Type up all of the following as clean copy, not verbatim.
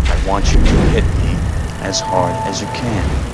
I want you to hit me as hard as you can.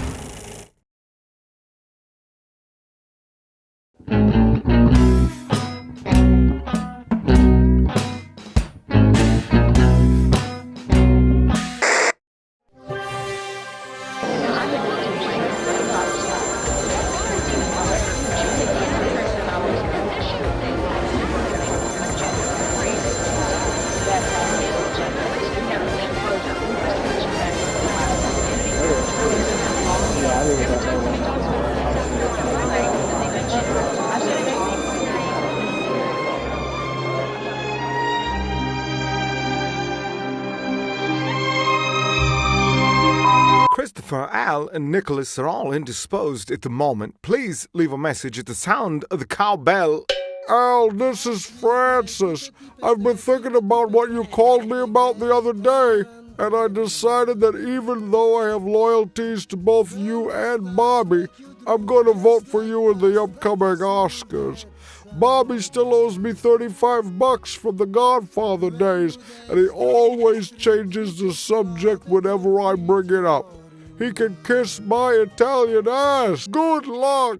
Christopher, Al, and Nicholas are all indisposed at the moment. Please leave a message at the sound of the cowbell. Al, this is Francis. I've been thinking about what you called me about the other day, and I decided that even though I have loyalties to both you and Bobby, I'm going to vote for you in the upcoming Oscars. Bobby still owes me $35 from the Godfather days, and he always changes the subject whenever I bring it up. He can kiss my Italian ass. Good luck.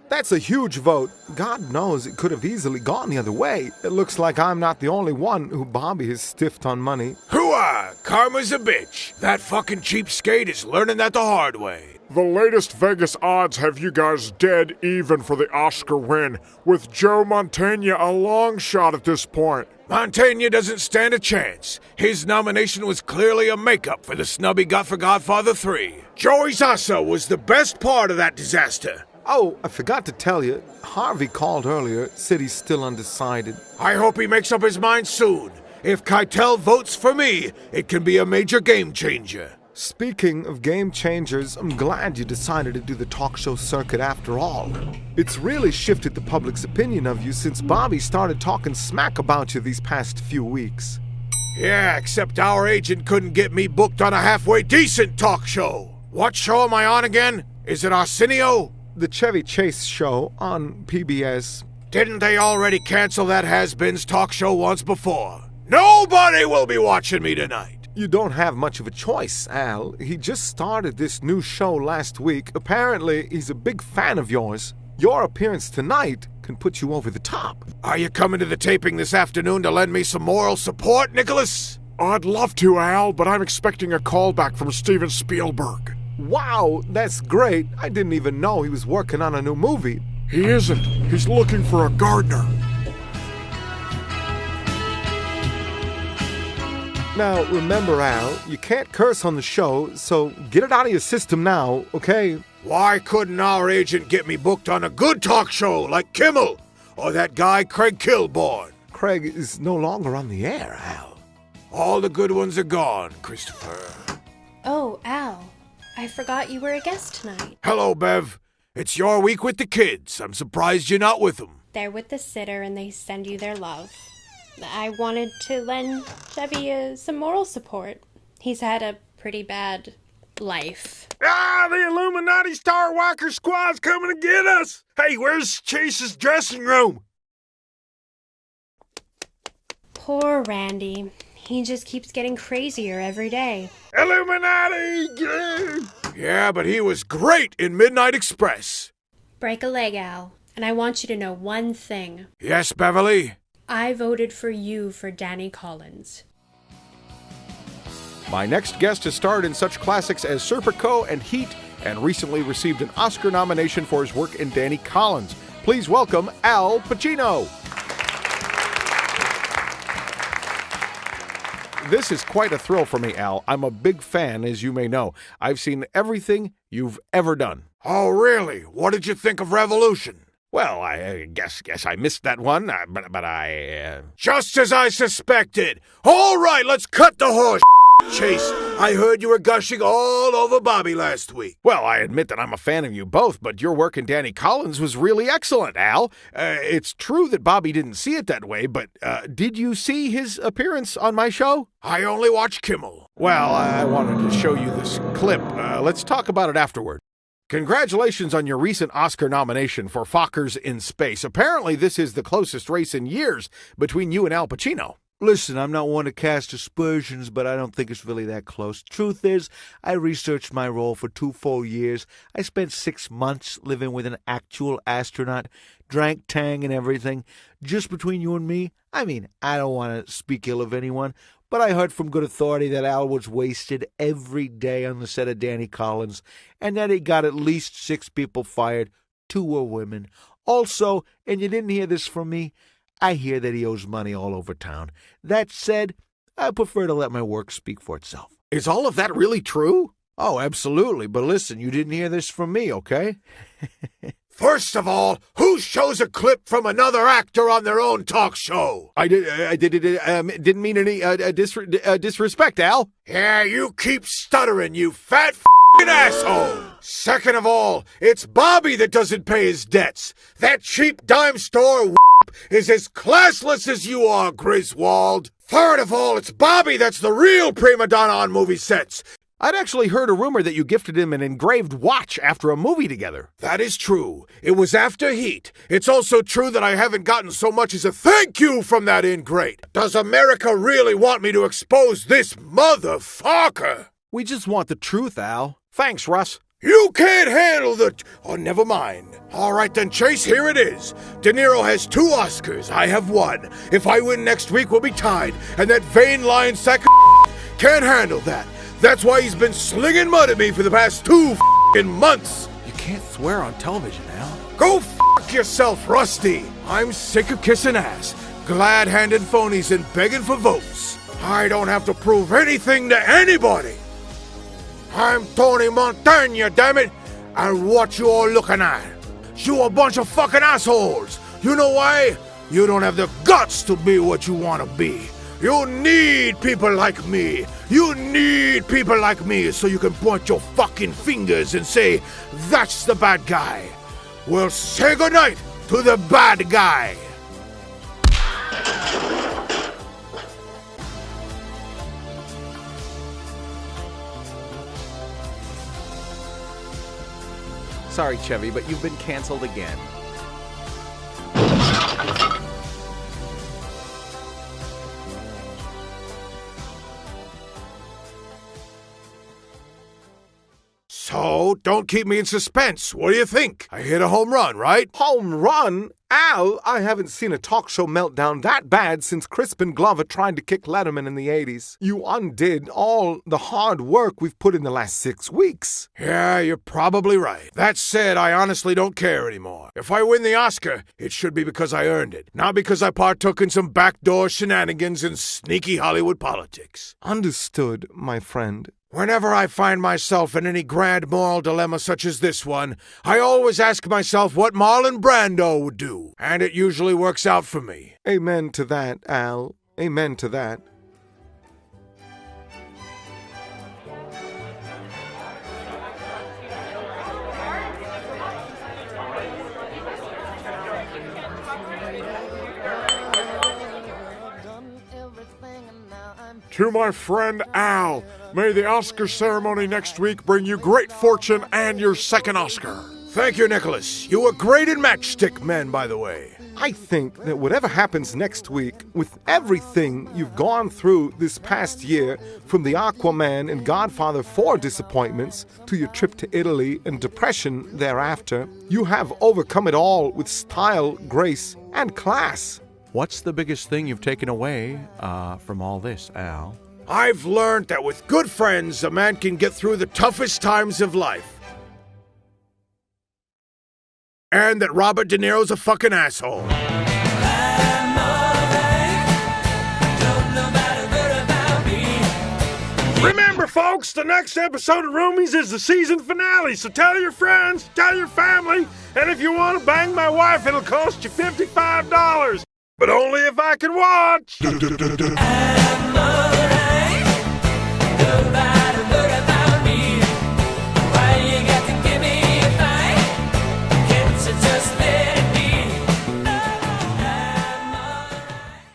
That's a huge vote. God knows it could have easily gone the other way. It looks like I'm not the only one who Bobby has stiffed on money. Hooah! Karma's a bitch. That fucking cheapskate is learning that the hard way. The latest Vegas odds have you guys dead even for the Oscar win, with Joe Mantegna a long shot at this point. Mantegna doesn't stand a chance. His nomination was clearly a makeup for the snub he got for Godfather 3. Joey Zaza was the best part of that disaster. Oh, I forgot to tell you, Harvey called earlier, said he's still undecided. I hope he makes up his mind soon. If Keitel votes for me, it can be a major game changer. Speaking of game changers, I'm glad you decided to do the talk show circuit after all. It's really shifted the public's opinion of you since Bobby started talking smack about you these past few weeks. Yeah, except our agent couldn't get me booked on a halfway decent talk show. What show am I on again? Is it Arsenio? The Chevy Chase show on PBS. Didn't they already cancel that has-beens talk show once before? Nobody will be watching me tonight. You don't have much of a choice, Al. He just started this new show last week. Apparently, he's a big fan of yours. Your appearance tonight can put you over the top. Are you coming to the taping this afternoon to lend me some moral support, Nicholas? I'd love to, Al, but I'm expecting a call back from Steven Spielberg. Wow, that's great. I didn't even know he was working on a new movie. He isn't. He's looking for a gardener. Now, remember, Al, you can't curse on the show, so get it out of your system now, okay? Why couldn't our agent get me booked on a good talk show like Kimmel or that guy Craig Kilborn? Craig is no longer on the air, Al. All the good ones are gone, Christopher. Oh, Al, I forgot you were a guest tonight. Hello, Bev. It's your week with the kids. I'm surprised you're not with them. They're with the sitter and they send you their love. I wanted to lend Chevy some moral support. He's had a pretty bad life. Ah, the Illuminati Star Walker Squad's coming to get us! Hey, where's Chase's dressing room? Poor Randy. He just keeps getting crazier every day. Illuminati! Yeah, but he was great in Midnight Express. Break a leg, Al. And I want you to know one thing. Yes, Beverly? I voted for you for Danny Collins. My next guest has starred in such classics as Serpico and Heat, and recently received an Oscar nomination for his work in Danny Collins. Please welcome Al Pacino. This is quite a thrill for me, Al. I'm a big fan, as you may know. I've seen everything you've ever done. Oh, really? What did you think of Revolution? Well, I guess I missed that one, but I... Just as I suspected. All right, let's cut the horse, Chase. I heard you were gushing all over Bobby last week. Well, I admit that I'm a fan of you both, but your work in Danny Collins was really excellent, Al. It's true that Bobby didn't see it that way, but did you see his appearance on my show? I only watch Kimmel. Well, I wanted to show you this clip. Let's talk about it afterward. Congratulations on your recent Oscar nomination for Fockers in Space. Apparently, this is the closest race in years between you and Al Pacino. Listen, I'm not one to cast aspersions, but I don't think it's really that close. Truth is, I researched my role for 2 full years. I spent 6 months living with an actual astronaut, drank Tang and everything. Just between you and me, I mean, I don't want to speak ill of anyone, but I heard from good authority that Al was wasted every day on the set of Danny Collins, and that he got at least 6 people fired. 2 were women. Also, and you didn't hear this from me, I hear that he owes money all over town. That said, I prefer to let my work speak for itself. Is all of that really true? Oh, absolutely. But listen, you didn't hear this from me, okay? First of all, who shows a clip from another actor on their own talk show? I didn't mean any disrespect, Al. Yeah, you keep stuttering, you fat f***ing asshole. Second of all, it's Bobby that doesn't pay his debts. That cheap dime store is as classless as you are, Griswold. Third of all, it's Bobby that's the real prima donna on movie sets. I'd actually heard a rumor that you gifted him an engraved watch after a movie together. That is true. It was after Heat. It's also true that I haven't gotten so much as a thank you from that ingrate. Does America really want me to expose this motherfucker? We just want the truth, Al. Thanks, Russ. You can't handle the... Oh, never mind. All right then, Chase, here it is. De Niro has 2 Oscars. I have 1. If I win next week, we'll be tied. And that vain lying sack of can't handle that. That's why he's been slinging mud at me for the past 2 months. You can't swear on television, Al. Go yourself, Rusty. I'm sick of kissing ass, glad-handed phonies and begging for votes. I don't have to prove anything to anybody. I'm Tony Montana, damn it! And what you all looking at? You a bunch of fucking assholes! You know why? You don't have the guts to be what you want to be. You need people like me. You need people like me so you can point your fucking fingers and say, that's the bad guy. Well, say goodnight to the bad guy. Sorry, Chevy, but you've been canceled again. So, don't keep me in suspense. What do you think? I hit a home run, right? Home run? Al, I haven't seen a talk show meltdown that bad since Crispin Glover tried to kick Letterman in the 80s. You undid all the hard work we've put in the last 6 weeks. Yeah, you're probably right. That said, I honestly don't care anymore. If I win the Oscar, it should be because I earned it, not because I partook in some backdoor shenanigans and sneaky Hollywood politics. Understood, my friend. Whenever I find myself in any grand moral dilemma such as this one, I always ask myself what Marlon Brando would do, and it usually works out for me. Amen to that, Al. Amen to that. To my friend Al, may the Oscar ceremony next week bring you great fortune and your second Oscar. Thank you, Nicholas. You were great in Matchstick Men, by the way. I think that whatever happens next week, with everything you've gone through this past year, from the Aquaman and Godfather 4 disappointments to your trip to Italy and depression thereafter, you have overcome it all with style, grace, and class. What's the biggest thing you've taken away from all this, Al? I've learned that with good friends, a man can get through the toughest times of life. And that Robert De Niro's a fucking asshole. Remember, folks, the next episode of Roomies is the season finale, so tell your friends, tell your family, and if you want to bang my wife, it'll cost you $55. But only if I can watch.